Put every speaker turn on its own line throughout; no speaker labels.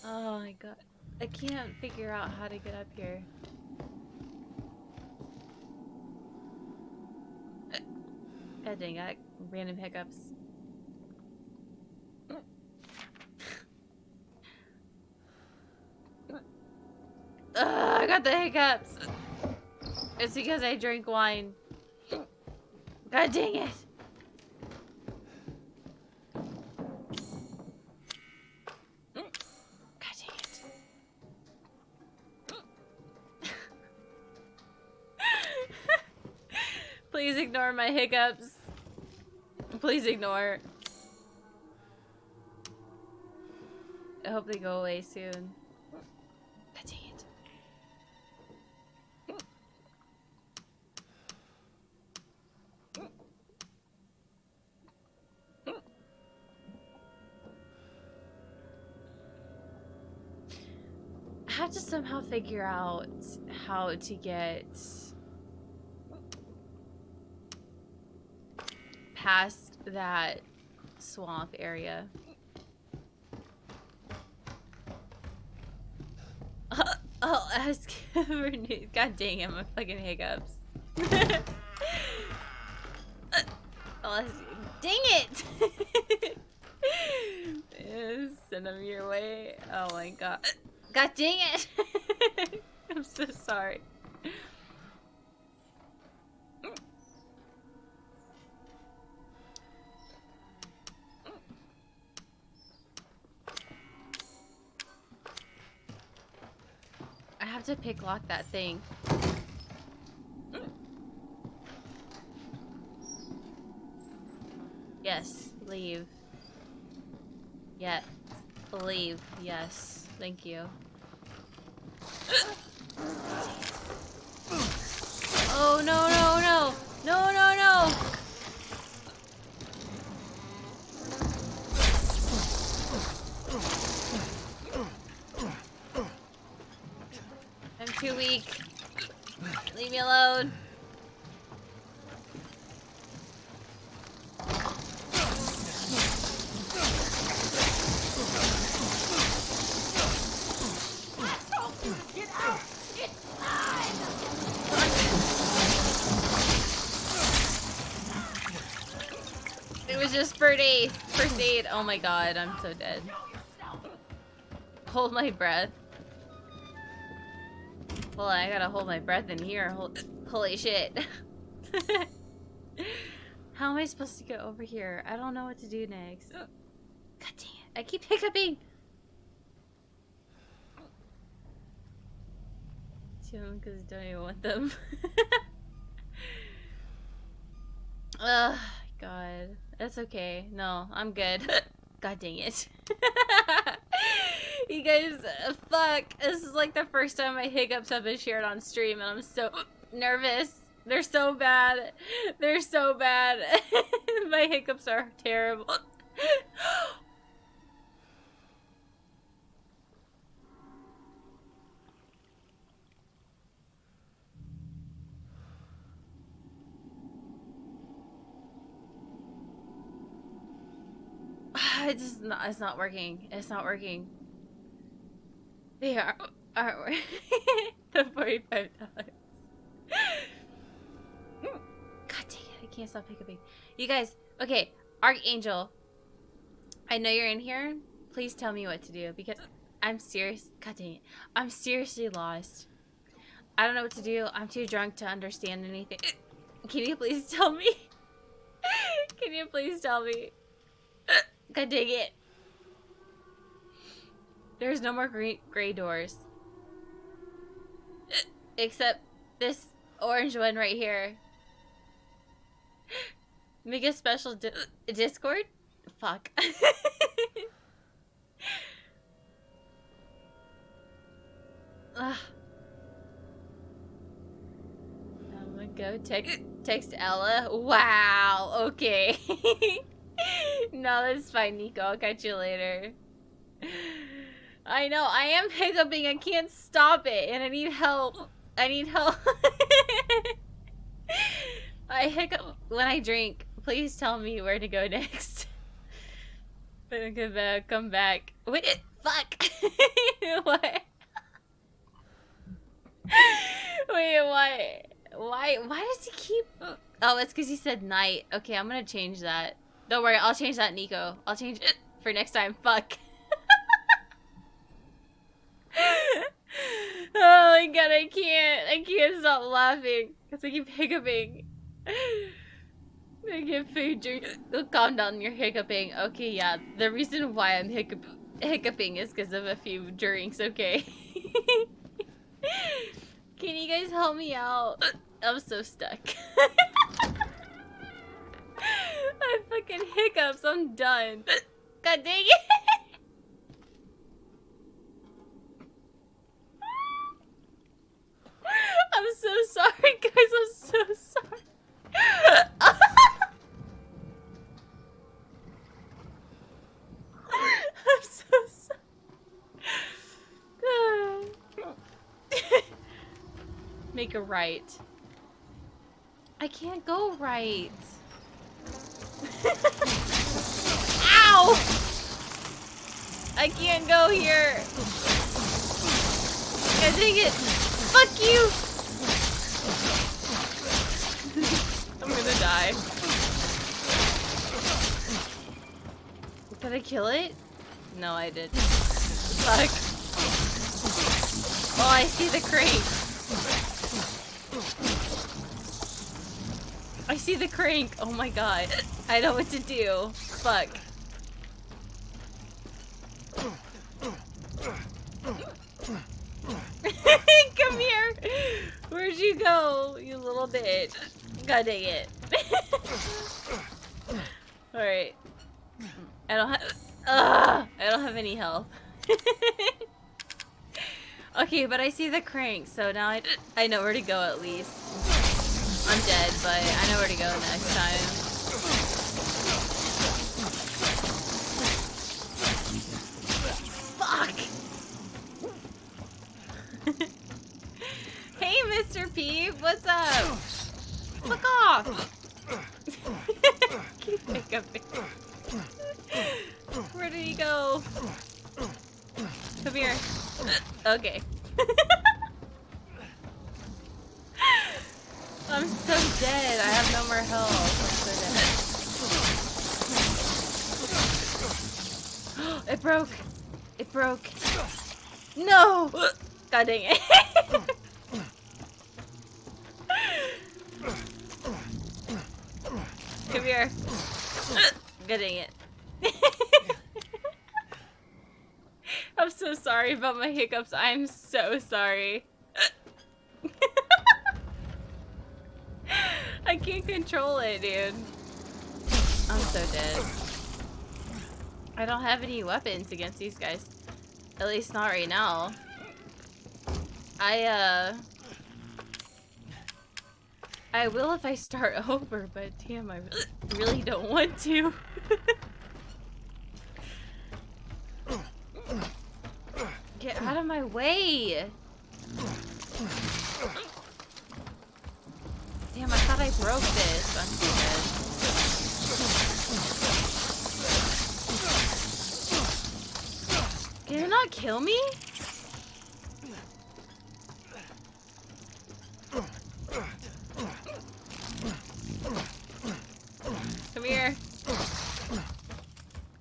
Oh my god. I can't figure out how to get up here. God dang, I got random hiccups. I got the hiccups. It's because I drink wine. God dang it. God dang it. Please ignore my hiccups. Please ignore. I hope they go away soon. God dang it. I have to somehow figure out how to get past that swamp area. I'll ask for news. God dang it, my fucking hiccups. I'll ask you. Dang it! Send them your way. Oh my god. God dang it! I'm so sorry. I have to pick lock that thing. Yes, leave. Yeah, leave. Yes, thank you. Oh no no no no no no! I'm too weak. Leave me alone.
Get out! It's time!
It was just first aid. Oh my god, I'm so dead. Hold my breath. Hold on, I gotta hold my breath in here. Holy shit. How am I supposed to get over here? I don't know what to do next. God dang it. I keep hiccuping. Because I don't even want them. Ugh, God. That's okay. No, I'm good. God dang it. You guys, fuck. This is like the first time my hiccups have been shared on stream, and I'm so nervous. They're so bad. They're so bad. My hiccups are terrible. It's not working. It's not working. They aren't working. The $45. God dang it, I can't stop hiccuping. You guys, okay, Archangel, I know you're in here. Please tell me what to do, because I'm serious. God dang it. I'm seriously lost. I don't know what to do. I'm too drunk to understand anything. Can you please tell me? Can you please tell me? God dang it. There's no more gray doors. Except this orange one right here. Mega special Discord? Fuck. Ugh. I'm gonna go text Ella. Wow, okay. No, that's fine, Nico. I'll catch you later. I know, I am hiccuping. I can't stop it, and I need help. I need help. I hiccup when I drink. Please tell me where to go next. Come back. Wait, Fuck! What? Wait, what? Why does he keep... Oh, it's because he said night. Okay, I'm gonna change that. Don't worry, I'll change that, Nico. I'll change it for next time. Fuck. Oh my god, I can't stop laughing. Because I keep hiccuping. I get food drink. Calm down, you're hiccuping. Okay, yeah. The reason why I'm hiccuping is because of a few drinks, okay? Can you guys help me out? I'm so stuck. I fucking hiccups. I'm done. God dang it. I'm so sorry, guys. I'm so sorry. I'm so sorry. Make a right. I can't go right. Ow! I can't go here. God dang it. Fuck you. I'm gonna die. Did I kill it? No, I did. Fuck. Oh, I see the crank. I see the crank. Oh my god. I know what to do. Fuck. Come here. Where'd you go, you little bitch? God dang it. Alright. I don't have any health. Okay, but I see the crank, so now I know where to go at least. I'm dead, but I know where to go next time. Fuck! Hey, Mr. Peep, what's up? Fuck off! Keep hiccuping. Where did he go? Come here. Okay. I'm so dead. I have no more health. I'm so dead. It broke. It broke. No! God dang it. Come here. God dang it. I'm so sorry about my hiccups. I'm so sorry. I can't control it, dude. I'm so dead. I don't have any weapons against these guys. At least not right now. I will if I start over, but damn, I really don't want to. Get out of my way! Damn, I thought I broke this. I'm so dead. Can it not kill me? Come here.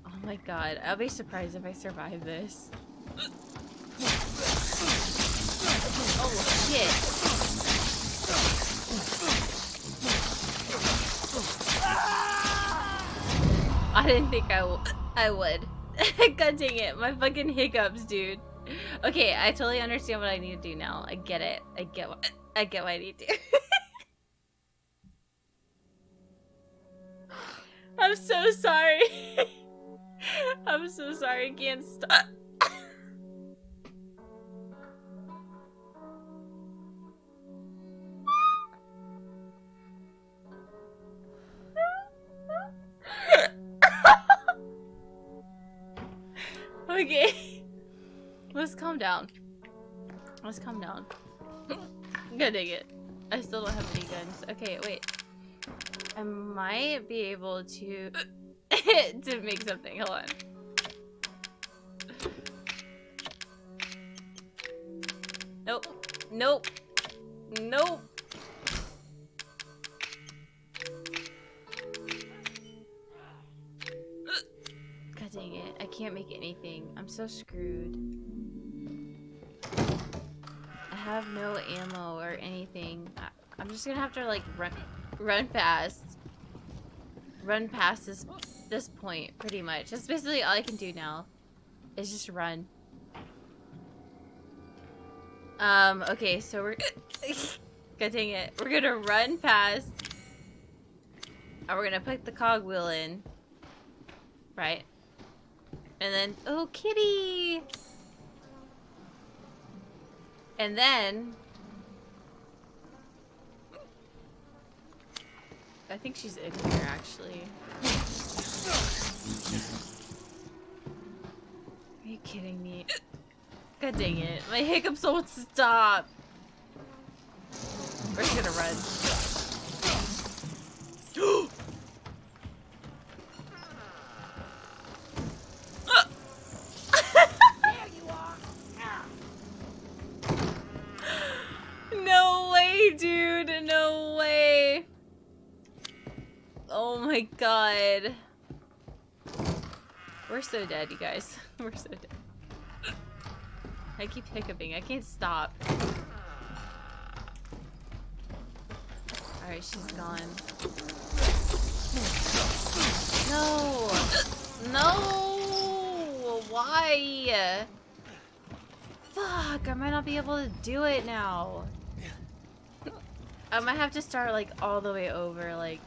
Oh my god, I'll be surprised if I survive this. Oh shit. I didn't think I would. God dang it, my fucking hiccups, dude. Okay, I totally understand what I need to do now. I get it. I get what I need to do. I'm so sorry. I'm so sorry, I can't stop. Okay. Let's calm down. Let's calm down. God dang it. I still don't have any guns. Okay, wait. I might be able to to make something. Hold on. Nope. Nope. Nope. God dang it. I can't make anything. I'm so screwed. I have no ammo or anything. I'm just gonna have to like run fast. Run past this point pretty much. That's basically all I can do now. Is just run. Okay, so we're God dang it. We're gonna run past. And we're gonna put the cogwheel in. Right? And then, oh, kitty! And then... I think she's in here, actually. Are you kidding me? God dang it. My hiccups won't stop. We're just gonna run.
There you are.
No way, dude. No way. Oh my god. We're so dead, you guys. We're so dead. I keep hiccuping. I can't stop. Alright, she's gone. No! No! Why? Fuck, I might not be able to do it now. I might have to start like all the way over, like